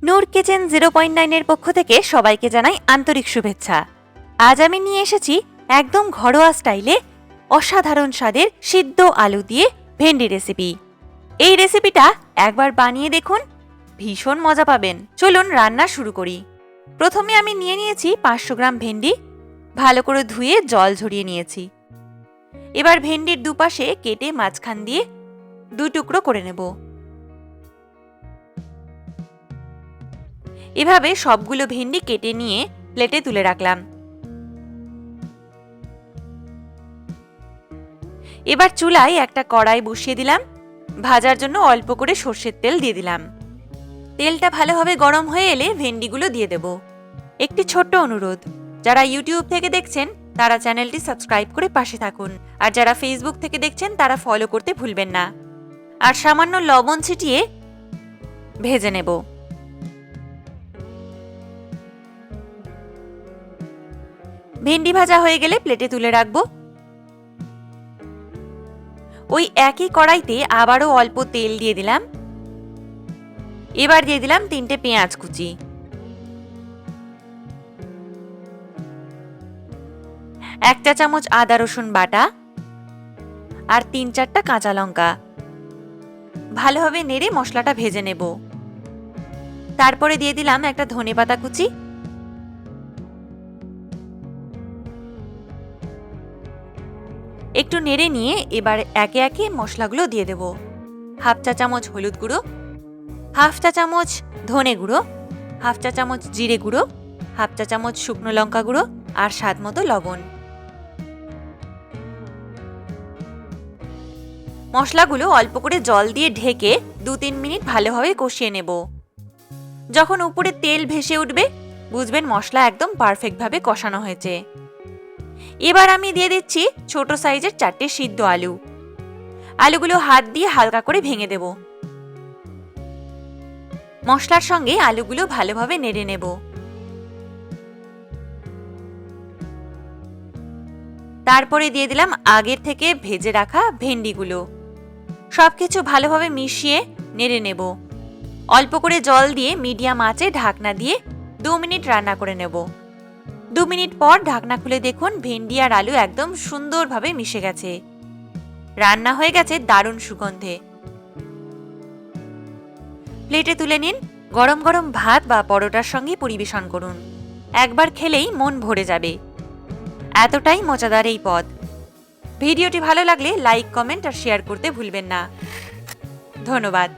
নূর kitchen 0.9 এর পক্ষ থেকে সবাইকে জানাই আন্তরিক শুভেচ্ছা। আজ আমি নিয়ে এসেছি একদম ঘরোয়া স্টাইলে অসাধারণ স্বাদের সিদ্ধ আলু দিয়ে ভেন্ডি রেসিপি। এই রেসিপিটা একবার বানিয়ে দেখুন, ভীষণ মজা পাবেন। চলুন রান্না শুরু করি। প্রথমে আমি নিয়ে নিয়েছি 500 গ্রাম ভেন্ডি, ভালো করে ধুয়ে জল ঝরিয়ে নিয়েছি। এবার ভেন্ডির দুপাশে কেটে মাঝখান দিয়ে 2 টুকরো করে নেব। এভাবে সবগুলো ভেন্ডি কেটে নিয়ে প্লেটে তুলে রাখলাম। এবার চুলায় একটা কড়াই বসিয়ে দিলাম। ভাজার জন্য অল্প করে সর্ষের তেল দিয়ে দিলাম। তেলটা ভালোভাবে গরম হয়ে এলে ভেন্ডিগুলো দিয়ে দেব। একটি ছোট্ট অনুরোধ, যারা ইউটিউব থেকে দেখছেন তারা চ্যানেলটি সাবস্ক্রাইব করে পাশে থাকুন, আর যারা ফেসবুক থেকে দেখছেন তারা ফলো করতে ভুলবেন না। আর সামান্য লবণ ছিটিয়ে ভেজে নেব। ভেন্ডি ভাজা হয়ে গেলে প্লেটে তুলে রাখবো। ওই একই কড়াইতে আবারও অল্প তেল দিয়ে দিলাম। এবার দিয়ে দিলাম 3টে পেঁয়াজ কুচি, 1 চা চামচ আদা রসুন বাটা আর 3-4টা কাঁচা লঙ্কা। ভালোভাবে নেড়ে মশলাটা ভেজে নেব। তারপরে দিয়ে দিলাম একটা ধনেপাতা কুচি, একটু নেড়ে নিয়ে এবার একে একে মশলাগুলো দিয়ে দেব। 1/2 চা চামচ হলুদ গুঁড়ো, 1/2 চা চামচ ধনে গুঁড়ো, 1/2 চা চামচ জিরে গুঁড়ো, 1/2 চা চামচ শুকনো লঙ্কা গুঁড়ো আর স্বাদ মতো লবণ। মশলাগুলো অল্প করে জল দিয়ে ঢেকে 2-3 মিনিট ভালোভাবে কষিয়ে নেব। যখন উপরে তেল ভেসে উঠবে বুঝবেন মশলা একদম পারফেক্টভাবে কষানো হয়েছে। এবার আমি দিয়ে দিচ্ছি ছোট সাইজের 4টে সিদ্ধ আলু। আলুগুলো হাত দিয়ে হালকা করে ভেঙে দেব। মশলার সঙ্গে আলুগুলো ভালোভাবে নেড়ে নেব। তারপরে দিয়ে দিলাম আগের থেকে ভেজে রাখা ভেন্ডিগুলো। সবকিছু ভালোভাবে মিশিয়ে নেড়ে নেব। অল্প করে জল দিয়ে মিডিয়াম আঁচে ঢাকনা দিয়ে 2 মিনিট রান্না করে নেব। 2 মিনিট পর ঢাকনা খুলে দেখুন ভেন্ডি আর আলু একদম সুন্দরভাবে মিশে গেছে। রান্না হয়ে গেছে দারুণ সুগন্ধে। প্লেটে তুলে নিন। গরম গরম ভাত বা পরোটার সঙ্গে পরিবেশন করুন। একবার খেলেই মন ভরে যাবে। এতটাই মজাদার এই পদ। ভিডিওটি ভালো লাগলে লাইক, কমেন্ট আর শেয়ার করতে ভুলবেন না। ধন্যবাদ।